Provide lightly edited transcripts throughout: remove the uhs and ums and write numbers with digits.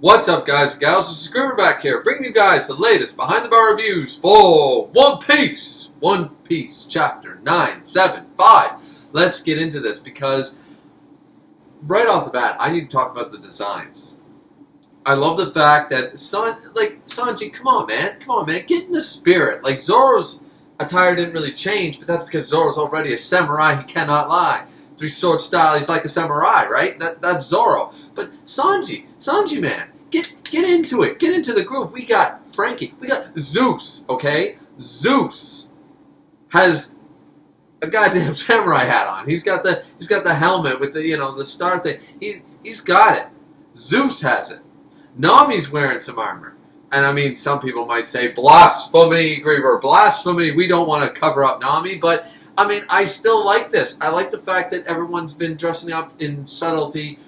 What's up, guys and gals? This is Griever back here, bringing you guys the latest behind-the-bar reviews for One Piece. One Piece, Chapter 975. Let's get into this because right off the bat, I need to talk about the designs. I love the fact that Sanji, come on, man, get in the spirit. Like, Zoro's attire didn't really change, but that's because Zoro's already a samurai. He cannot lie. Three-sword style, he's like a samurai, right? That's Zoro. But Sanji, man, get into it. Get into the groove. We got Frankie. We got Zeus, okay? Zeus has a goddamn samurai hat on. He's got the helmet with the star thing. He's got it. Zeus has it. Nami's wearing some armor. And I mean, some people might say, blasphemy, Griever, blasphemy. We don't want to cover up Nami, but I mean, I still like this. I like the fact that everyone's been dressing up in subtlety.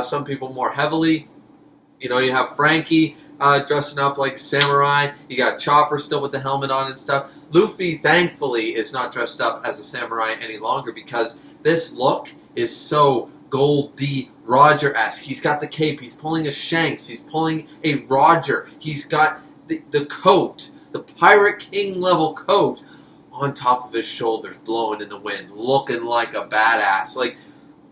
Some people more heavily. You know, you have Frankie dressing up like samurai. You got Chopper still with the helmet on and stuff. Luffy, thankfully, is not dressed up as a samurai any longer because this look is so Gold D. Roger-esque. He's got the cape. He's pulling a Shanks. He's pulling a Roger. He's got the coat, the Pirate King level coat, on top of his shoulders, blowing in the wind, looking like a badass. Like,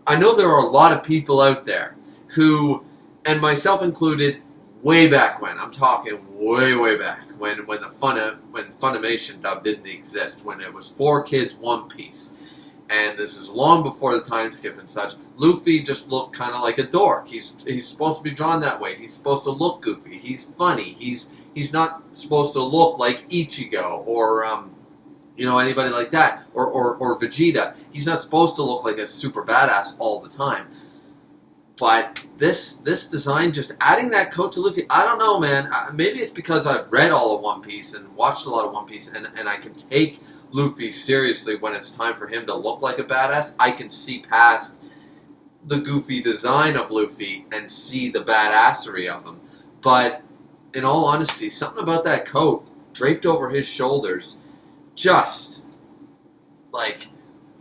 I know there are a lot of people out there who, and myself included, way back when, I'm talking way back, when Funimation dub didn't exist, when it was 4Kids One Piece, and this is long before the time skip and such, Luffy just looked kind of like a dork. He's supposed to be drawn that way. He's supposed to look goofy. He's funny. He's not supposed to look like Ichigo or anybody like that, or Vegeta. He's not supposed to look like a super badass all the time. But this design, just adding that coat to Luffy, I don't know, man. Maybe it's because I've read all of One Piece and watched a lot of One Piece, and I can take Luffy seriously when it's time for him to look like a badass. I can see past the goofy design of Luffy and see the badassery of him. But in all honesty, something about that coat draped over his shoulders, just like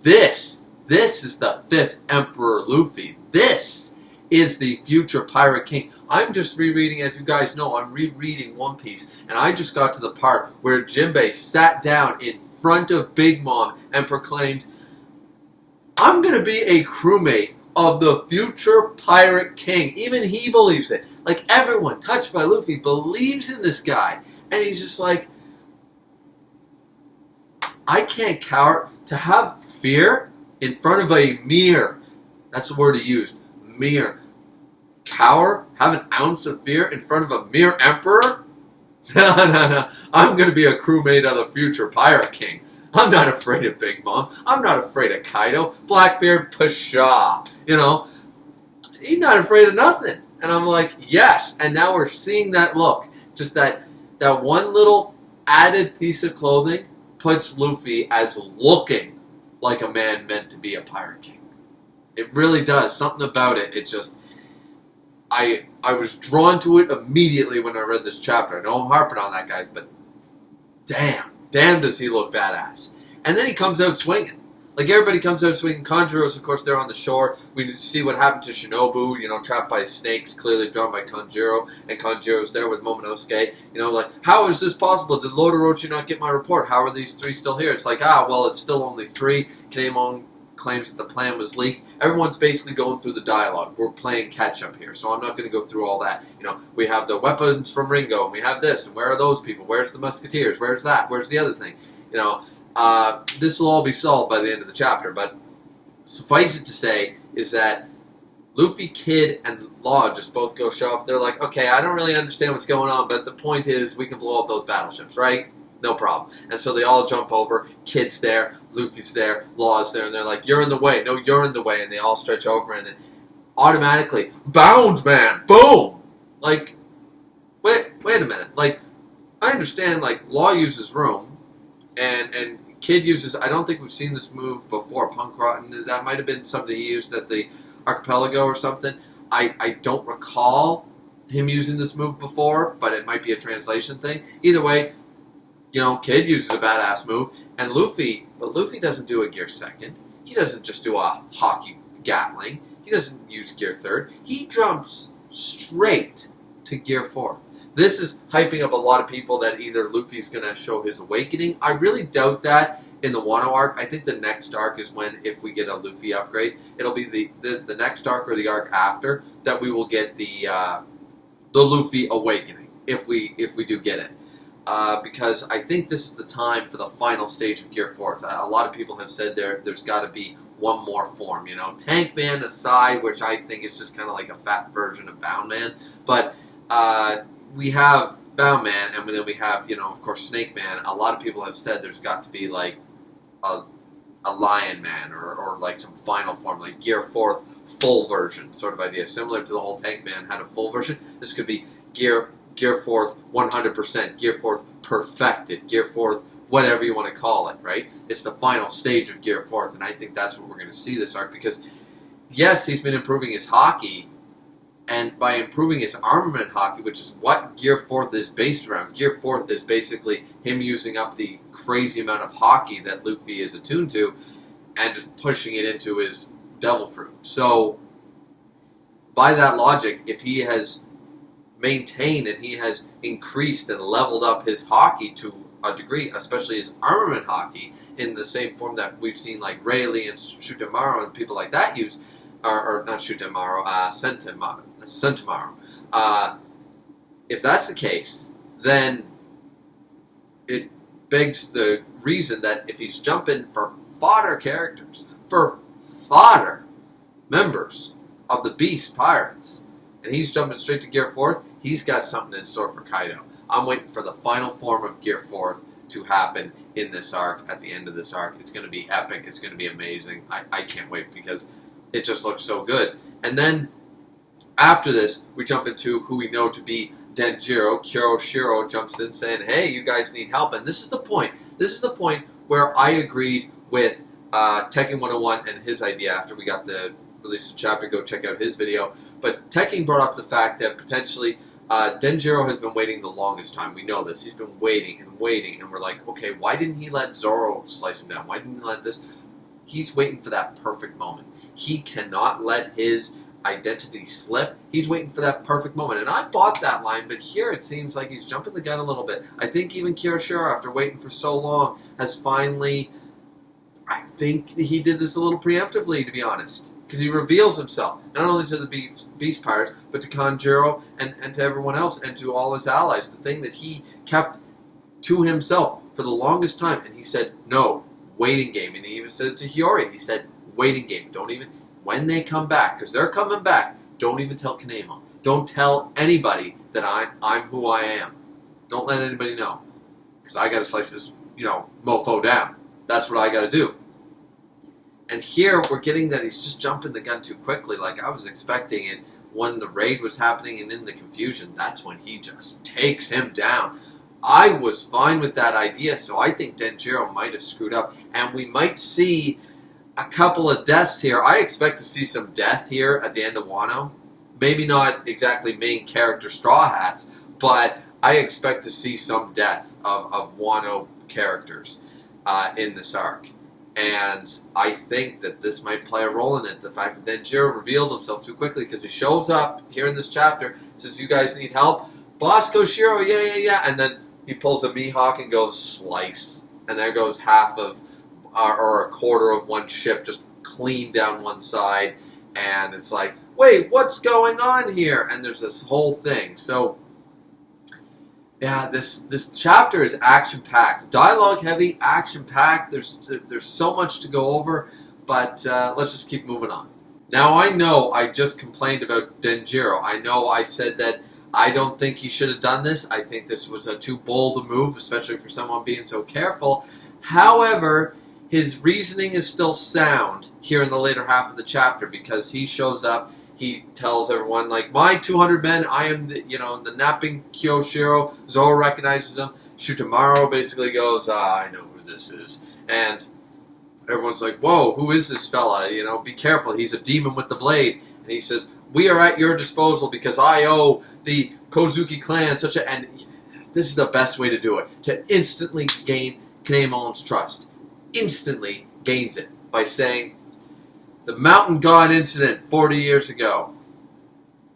this is the 5th Emperor Luffy. This is the future Pirate King. I'm just rereading, as you guys know, I'm rereading One Piece, and I just got to the part where Jinbei sat down in front of Big Mom and proclaimed, I'm going to be a crewmate of the future Pirate King. Even he believes it. Like, everyone touched by Luffy believes in this guy. And he's just like, I can't cower. To have fear in front of a mere, that's the word he used, mere. Cower? Have an ounce of fear in front of a mere emperor? No. I'm going to be a crewmate of the future Pirate King. I'm not afraid of Big Mom. I'm not afraid of Kaido. Blackbeard, pshaw. He's not afraid of nothing. And I'm like, yes. And now we're seeing that look. Just that one little added piece of clothing puts Luffy as looking like a man meant to be a Pirate King. It really does. Something about it. It just, I was drawn to it immediately when I read this chapter. I know I'm harping on that, guys, but damn does he look badass. And then he comes out swinging. Like, everybody comes out swinging. Kanjuro's, of course, there on the shore. We see what happened to Shinobu, trapped by snakes, clearly drawn by Kanjuro. And Kanjuro's there with Momonosuke. Like, how is this possible? Did Lord Orochi not get my report? How are these 3 still here? It's like, well, it's still only 3. Kinemon claims that the plan was leaked. Everyone's basically going through the dialogue. We're playing catch-up here, so I'm not going to go through all that. We have the weapons from Ringo, and we have this, and where are those people? Where's the Musketeers? Where's that? Where's the other thing? This will all be solved by the end of the chapter, but suffice it to say is that Luffy, Kid, and Law just both go show up. They're like, okay, I don't really understand what's going on, but the point is we can blow up those battleships, right? No problem. And so they all jump over. Kid's there, Luffy's there, Law's there, and they're like, you're in the way. No, you're in the way. And they all stretch over, and then automatically, bound man, boom! Like, wait a minute. Like, I understand, like, Law uses room, and Kid uses, I don't think we've seen this move before, Punk Rotten. That might have been something he used at the Archipelago or something. I don't recall him using this move before, but it might be a translation thing. Either way, Kid uses a badass move, and Luffy doesn't do a gear second. He doesn't just do a hockey Gatling. He doesn't use gear third. He jumps straight to Gear 4. This is hyping up a lot of people that either Luffy's going to show his awakening. I really doubt that in the Wano arc. I think the next arc is when, if we get a Luffy upgrade, it'll be the next arc or the arc after that we will get the Luffy awakening, if we do get it. Because I think this is the time for the final stage of Gear 4. A lot of people have said there's got to be one more form, you know. Tank Man aside, which I think is just kind of like a fat version of Bound Man. But we have Bound Man, and then we have, you know, of course, Snake Man. A lot of people have said there's got to be like a Lion Man or like some final form, like Gear 4th full version sort of idea. Similar to the whole Tank Man had a full version. This could be Gear 4th 100%, Gear 4th perfected, Gear 4th whatever you want to call it, right? It's the final stage of Gear 4th, and I think that's what we're going to see this arc, because yes, he's been improving his hockey, and by improving his armament hockey, which is what Gear 4th is based around, Gear 4th is basically him using up the crazy amount of hockey that Luffy is attuned to and just pushing it into his Devil Fruit. So, by that logic, if he has maintained and he has increased and leveled up his hockey to a degree, especially his armament hockey, in the same form that we've seen like Rayleigh and Shutamaru and people like that use, or not Shutamaru, Sentomaru. If that's the case, then it begs the reason that if he's jumping for fodder characters, for fodder members of the Beast Pirates, and he's jumping straight to Gear 4th, he's got something in store for Kaido. I'm waiting for the final form of Gear 4th to happen in this arc, at the end of this arc. It's going to be epic. It's going to be amazing. I can't wait because it just looks so good. And then, after this, we jump into who we know to be Denjiro. Kyoshiro jumps in saying, hey, you guys need help. And this is the point. This is the point where I agreed with Tekken 101 and his idea after we got the release of chapter. Go check out his video. But Tekken brought up the fact that potentially Denjiro has been waiting the longest time. We know this. He's been waiting, and we're like, okay, why didn't he let Zoro slice him down? Why didn't he let this? He's waiting for that perfect moment. He cannot let his identity slip. He's waiting for that perfect moment. And I bought that line, but here it seems like he's jumping the gun a little bit. I think even Kyoshiro, after waiting for so long, has finally... I think he did this a little preemptively, to be honest. Because he reveals himself, not only to the Beast Pirates, but to Kanjuro and to everyone else, and to all his allies. The thing that he kept to himself for the longest time. And he said, no, waiting game. And he even said it to Hiyori. He said, waiting game. Don't even... When they come back, because they're coming back, don't even tell Kanemo. Don't tell anybody that I'm who I am. Don't let anybody know. Because I got to slice this, mofo down. That's what I got to do. And here, we're getting that he's just jumping the gun too quickly. Like I was expecting it when the raid was happening and in the confusion. That's when he just takes him down. I was fine with that idea, so I think Denjiro might have screwed up. And we might see a couple of deaths here. I expect to see some death here at the end of Wano. Maybe not exactly main character Straw Hats, but I expect to see some death of Wano characters in this arc. And I think that this might play a role in it. The fact that Denjiro revealed himself too quickly, because he shows up here in this chapter, says, you guys need help? Boss Koshiro, yeah. And then he pulls a Mihawk and goes, slice. And there goes half of, or a quarter of one ship just clean down one side. And it's like, wait, what's going on here? And there's this whole thing. So, yeah, this chapter is action-packed. Dialogue-heavy, action-packed. There's so much to go over, but let's just keep moving on. Now, I know I just complained about Denjiro. I know I said that I don't think he should have done this. I think this was a too bold a move, especially for someone being so careful. However, his reasoning is still sound here in the later half of the chapter, because he shows up. He tells everyone, like, my 200 men, I am the napping Kyoshiro. Zoro recognizes him. Shutamaru basically goes, I know who this is. And everyone's like, whoa, who is this fella? Be careful. He's a demon with the blade. And he says, we are at your disposal because I owe the Kozuki clan such a... And this is the best way to do it. To instantly gain Kanemon's trust. Instantly gains it by saying, the Mountain God incident 40 years ago.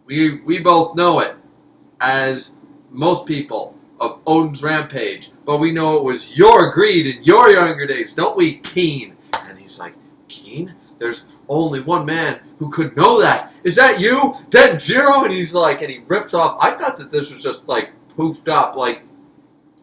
We both know it. as most people of Odin's Rampage, but we know it was your greed in your younger days, don't we, Keen? And he's like, Keen? There's only one man who could know that. Is that you, Denjiro? And he's like, and he rips off. I thought that this was just like poofed up. Like,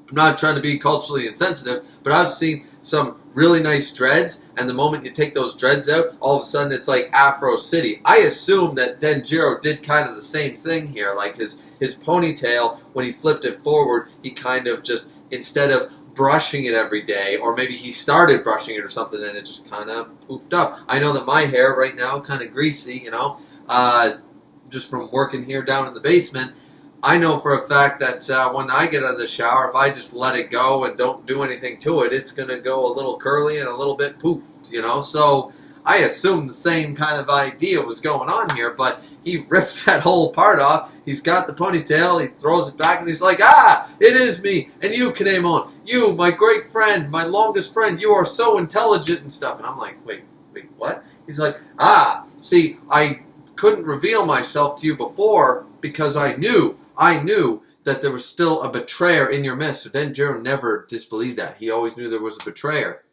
I'm not trying to be culturally insensitive, but I've seen some really nice dreads, and the moment you take those dreads out, all of a sudden it's like Afro City. I assume that Denjiro did kind of the same thing here. Like his ponytail, when he flipped it forward, he kind of just, instead of brushing it every day, or maybe he started brushing it or something and it just kind of poofed up. I know that my hair right now kind of greasy, you know, just from working here down in the basement. I know for a fact that when I get out of the shower, if I just let it go and don't do anything to it, it's going to go a little curly and a little bit poofed, you know. So I assume the same kind of idea was going on here, but he rips that whole part off. He's got the ponytail. He throws it back, and he's like, ah, it is me. And you, Kinemon, you, my great friend, my longest friend, you are so intelligent and stuff. And I'm like, wait, what? He's like, see, I couldn't reveal myself to you before because I knew that there was still a betrayer in your midst. So Denjiro never disbelieved that. He always knew there was a betrayer.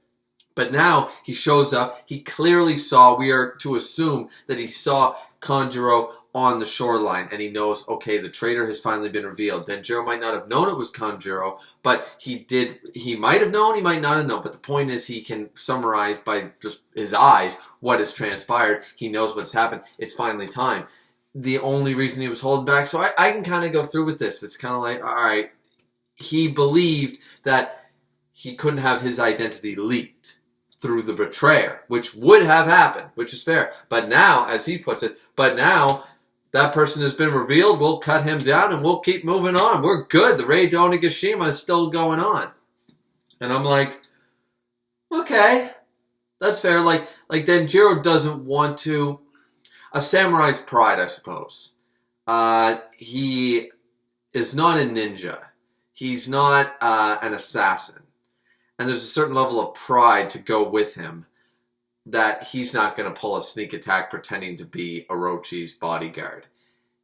But now he shows up. He clearly saw, we are to assume that he saw Kanjuro on the shoreline, and he knows, okay, the traitor has finally been revealed. Denjiro might not have known it was Kanjuro, but he might have known, he might not have known, but the point is he can summarize by just his eyes what has transpired. He knows what's happened. It's finally time. The only reason he was holding back, so I can kind of go through with this. It's kind of like, all right, he believed that he couldn't have his identity leaked through the betrayer, which would have happened, which is fair. But now, as he puts it, that person has been revealed, we'll cut him down and we'll keep moving on. We're good. The raid to Onigashima is still going on. And I'm like, okay, that's fair. Like Denjiro doesn't want to, a samurai's pride, I suppose. He is not a ninja. He's not an assassin. And there's a certain level of pride to go with him that he's not going to pull a sneak attack pretending to be Orochi's bodyguard.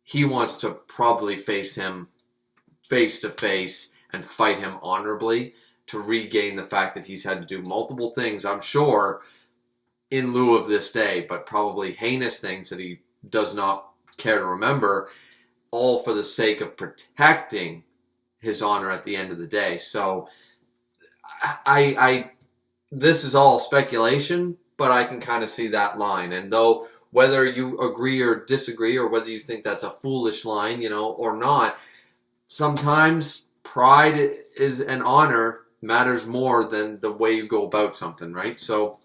He wants to probably face him face to face and fight him honorably to regain the fact that he's had to do multiple things, I'm sure, in lieu of this day, but probably heinous things that he does not care to remember, all for the sake of protecting his honor at the end of the day. So this is all speculation, but I can kind of see that line. And though whether you agree or disagree, or whether you think that's a foolish line, you know, or not, sometimes pride is and honor matters more than the way you go about something, right? So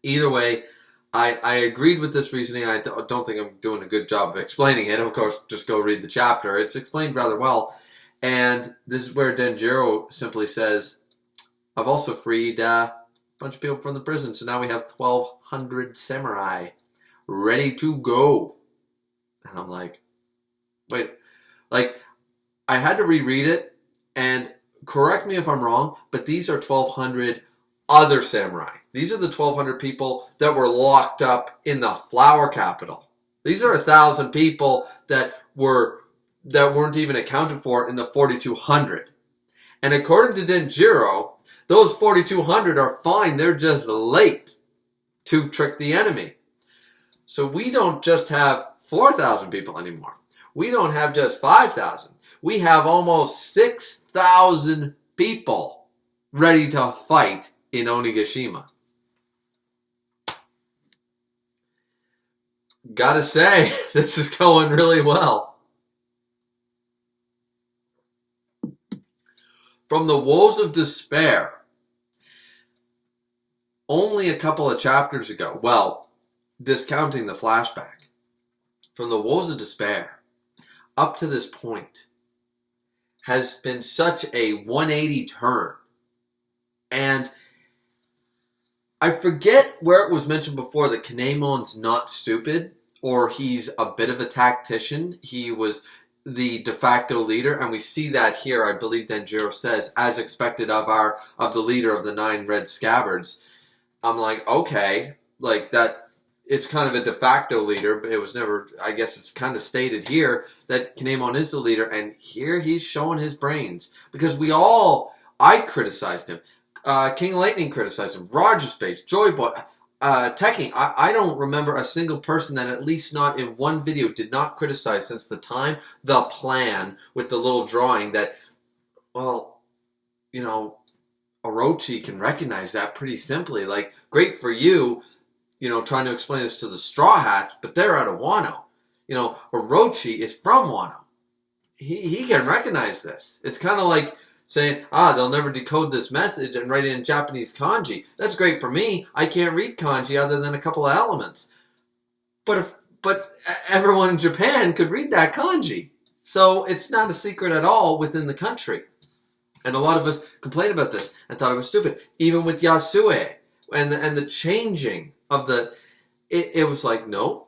either way, I agreed with this reasoning. I don't think I'm doing a good job of explaining it. Of course, just go read the chapter. It's explained rather well. And this is where Denjiro simply says, I've also freed a bunch of people from the prison, so now we have 1,200 samurai ready to go. And I'm like, wait, like, I had to reread it, and correct me if I'm wrong, but these are 1,200 other samurai. These are the 1,200 people that were locked up in the flower capital. These are 1,000 people that weren't even accounted for in the 4,200. And according to Denjiro, those 4,200 are fine. They're just late to trick the enemy. So we don't just have 4,000 people anymore. We don't have just 5,000. We have almost 6,000 people ready to fight in Onigashima. Gotta say, this is going really well. From the woes of despair, only a couple of chapters ago, well, discounting the flashback, from the woes of despair up to this point has been such a 180 turn. And I forget where it was mentioned before that Kinemon's not stupid, or he's a bit of a tactician. He was the de facto leader, and we see that here. I believe Denjiro says, as expected of the leader of the 9 red scabbards. I'm like, okay, like that it's kind of a de facto leader, but it was never, I guess it's kind of stated here that Kinemon is the leader, and here he's showing his brains. Because I criticized him. King Lightning criticized him. Roger Spades, Joy Boy, Teching. I don't remember a single person that, at least not in one video, did not criticize since the time the plan with the little drawing that, well, you know, Orochi can recognize that pretty simply. Like, great for you, you know, trying to explain this to the Straw Hats, but they're out of Wano. You know, Orochi is from Wano. He can recognize this. It's kind of like saying, they'll never decode this message and write it in Japanese kanji. That's great for me. I can't read kanji other than a couple of elements. But everyone in Japan could read that kanji. So it's not a secret at all within the country. And a lot of us complained about this and thought it was stupid. Even with Yasue and the changing of the, it was like, no,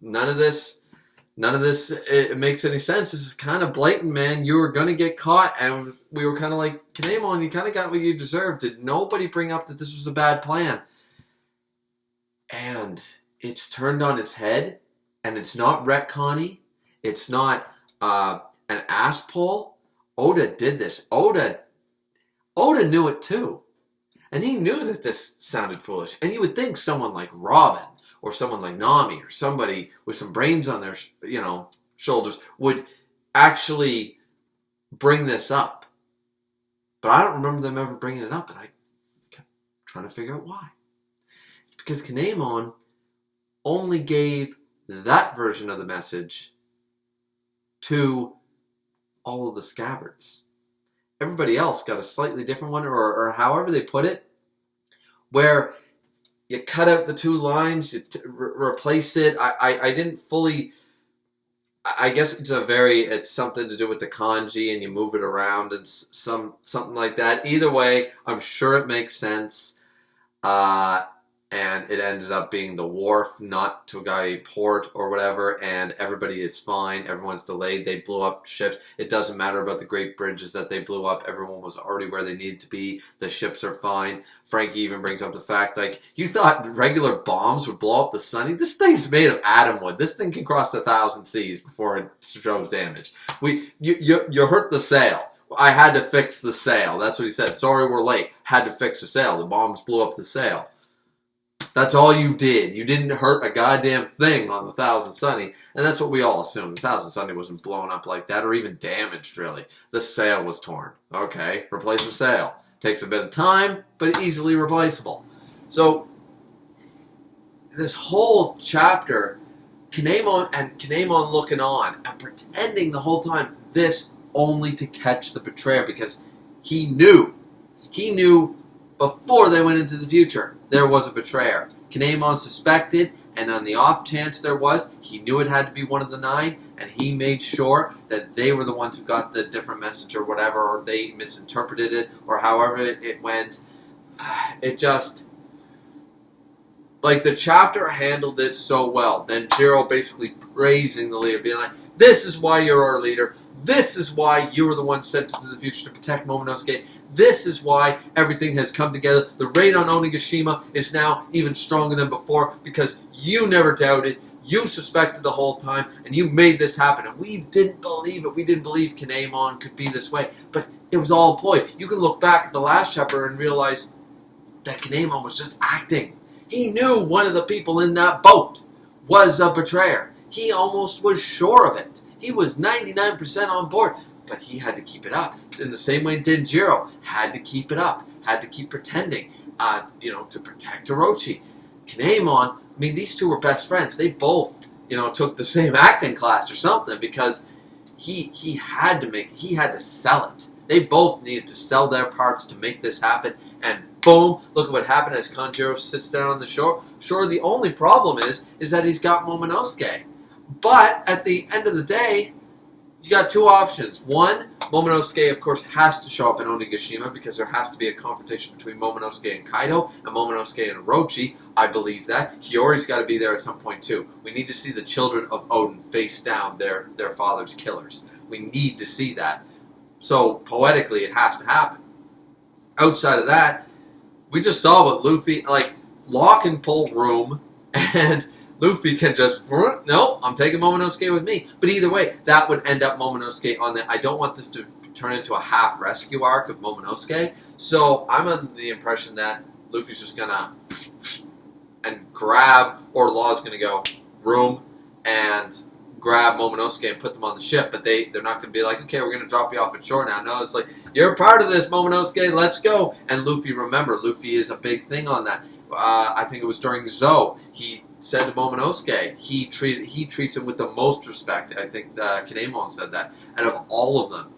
none of this it makes any sense. This is kind of blatant, man. You were going to get caught, and we were kind of like, Kinemon, you kind of got what you deserved. Did nobody bring up that this was a bad plan? And it's turned on its head, and it's not retconny. It's not an ass pull. Oda did this. Oda knew it too. And he knew that this sounded foolish. And you would think someone like Robin or someone like Nami or somebody with some brains on their, shoulders would actually bring this up. But I don't remember them ever bringing it up, and I kept trying to figure out why. Because Kinemon only gave that version of the message to all of the scabbards. Everybody else got a slightly different one, or however they put it, where you cut out the two lines, you replace it. I didn't fully, I guess it's something to do with the kanji, and you move it around and something like that. Either way, I'm sure it makes sense. And it ended up being the wharf, not Togai port or whatever, and everybody is fine. Everyone's delayed. They blew up ships. It doesn't matter about the great bridges that they blew up. Everyone was already where they needed to be. The ships are fine. Frankie even brings up the fact, like, you thought regular bombs would blow up the Sunny? This thing's made of atom wood. This thing can cross 1,000 seas before it shows damage. You hurt the sail. I had to fix the sail. That's what he said. Sorry, we're late. Had to fix the sail. The bombs blew up the sail. That's all you did. You didn't hurt a goddamn thing on the 1,000 Sunny. And that's what we all assumed. The 1,000 Sunny wasn't blown up like that or even damaged, really. The sail was torn. Okay, replace the sail. Takes a bit of time, but easily replaceable. So, this whole chapter, Kinemon looking on and pretending the whole time this only to catch the betrayer, because he knew before they went into the future there was a betrayer. Kinemon suspected, and on the off chance there was, he knew it had to be one of the 9, and he made sure that they were the ones who got the different message or whatever, or they misinterpreted it, or however it went. It just, like, the chapter handled it so well. Then Jiro basically praising the leader, being like, this is why you're our leader. This is why you were the one sent into the future to protect Momonosuke. This is why everything has come together. The raid on Onigashima is now even stronger than before because you never doubted, you suspected the whole time, and you made this happen. And we didn't believe it. We didn't believe Kinemon could be this way. But it was all a ploy. You can look back at the last chapter and realize that Kinemon was just acting. He knew one of the people in that boat was a betrayer. He almost was sure of it. He was 99% on board, but he had to keep it up. In the same way Denjiro had to keep it up, had to keep pretending, to protect Orochi. Kinemon, these two were best friends. They both, took the same acting class or something because he had to sell it. They both needed to sell their parts to make this happen, and boom, look at what happened as Kanjiro sits down on the shore. Sure, the only problem is that he's got Momonosuke. But at the end of the day, you got two options. One, Momonosuke, of course, has to show up in Onigashima because there has to be a confrontation between Momonosuke and Kaido and Momonosuke and Orochi. I believe that. Hiyori's got to be there at some point, too. We need to see the children of Odin face down their father's killers. We need to see that. So, poetically, it has to happen. Outside of that, we just saw what Luffy, lock and pull room And Luffy can just, no, I'm taking Momonosuke with me. But either way, that would end up Momonosuke on the, I don't want this to turn into a half rescue arc of Momonosuke. So I'm under the impression that Luffy's just gonna and grab, or Law's gonna go room and grab Momonosuke and put them on the ship, but they're not going to be like, okay, we're going to drop you off at shore now. No, it's like, you're a part of this, Momonosuke, let's go. And Luffy, remember, Luffy is a big thing on that. I think it was during Zou, he said to Momonosuke, he treats him with the most respect. I think Kinemon said that. And of all of them,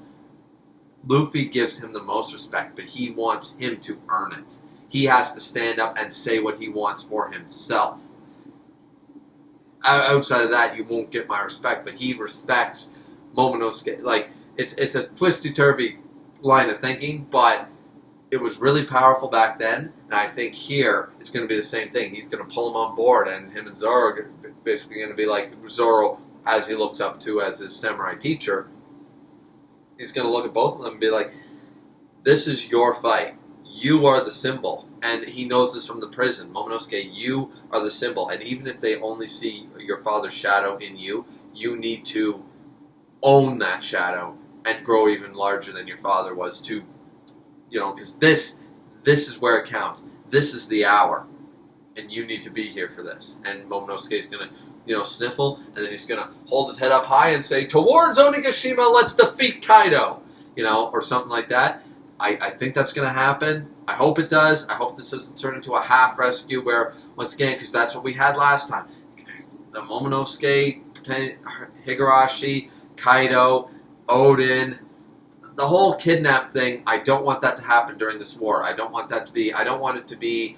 Luffy gives him the most respect, but he wants him to earn it. He has to stand up and say what he wants for himself. Outside of that, you won't get my respect, but he respects Momonosuke. Like, it's a twisty-turvy line of thinking, but it was really powerful back then, and I think here it's going to be the same thing. He's going to pull him on board, and him and Zoro are basically going to be like Zoro, as he looks up to as his samurai teacher. He's going to look at both of them and be like, this is your fight. You are the symbol. And he knows this from the prison. Momonosuke, you are the symbol. And even if they only see your father's shadow in you, you need to own that shadow and grow even larger than your father was to, because this is where it counts. This is the hour. And you need to be here for this. And Momonosuke is going to, sniffle, and then he's going to hold his head up high and say, towards Onigashima, let's defeat Kaido. Or something like that. I think that's going to happen. I hope it does. I hope this doesn't turn into a half rescue where, once again, because that's what we had last time. The Momonosuke, Higurashi, Kaido, Odin, the whole kidnap thing, I don't want that to happen during this war. I don't want it to be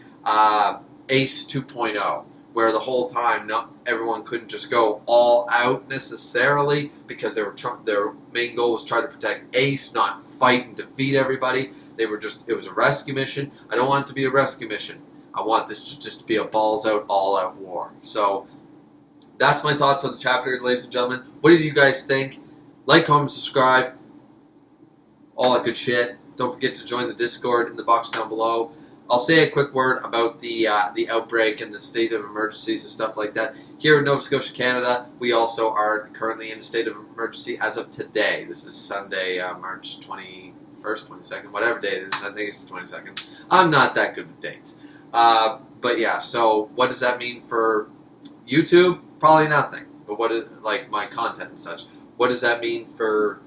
Ace 2.0, where the whole time everyone couldn't just go all out necessarily because their main goal was try to protect Ace, not fight and defeat everybody. It was a rescue mission. I don't want it to be a rescue mission. I want this just to be a balls out, all out war. So that's my thoughts on the chapter, ladies and gentlemen. What did you guys think? Like, comment, subscribe, all that good shit. Don't forget to join the Discord in the box down below. I'll say a quick word about the outbreak and the state of emergencies and stuff like that. Here in Nova Scotia, Canada, we also are currently in a state of emergency as of today. This is Sunday, March 21st, 22nd, whatever day it is. I think it's the 22nd. I'm not that good with dates. But yeah, so what does that mean for YouTube? Probably nothing. But like my content and such. What does that mean for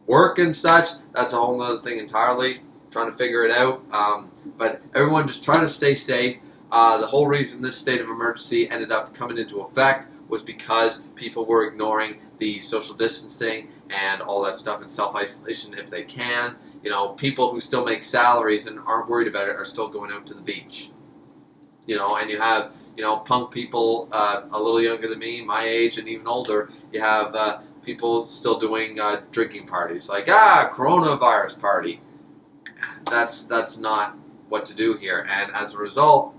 work and such? That's a whole other thing entirely. Trying to figure it out. But everyone just try to stay safe. The whole reason this state of emergency ended up coming into effect was because people were ignoring the social distancing and all that stuff and self-isolation if they can. People who still make salaries and aren't worried about it are still going out to the beach. And you have, punk people a little younger than me, my age, and even older. You have people still doing drinking parties. Like, coronavirus party. That's not what to do here. And as a result,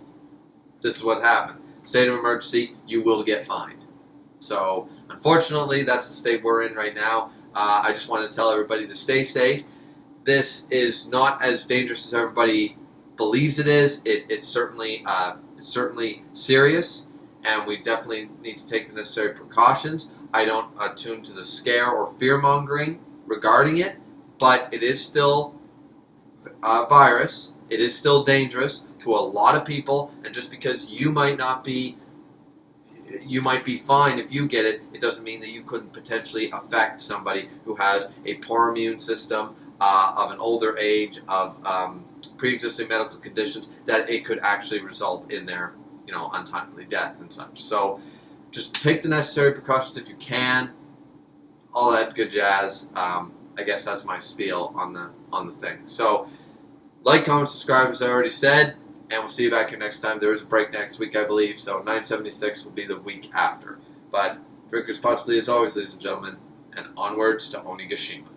this is what happened. State of emergency, you will get fined. So, unfortunately, that's the state we're in right now. I just want to tell everybody to stay safe. This is not as dangerous as everybody believes it is. It's certainly serious, and we definitely need to take the necessary precautions. I don't attune to the scare or fear-mongering regarding it, but it is still a virus. It is still dangerous to a lot of people, and just because you might be fine if you get it, it doesn't mean that you couldn't potentially affect somebody who has a poor immune system, of an older age, of pre-existing medical conditions, that it could actually result in their, untimely death and such. So just take the necessary precautions if you can. All that good jazz. I guess that's my spiel on the thing. So, like, comment, subscribe, as I already said, and we'll see you back here next time. There is a break next week, I believe, so 976 will be the week after. But drink responsibly as always, ladies and gentlemen, and onwards to Onigashima.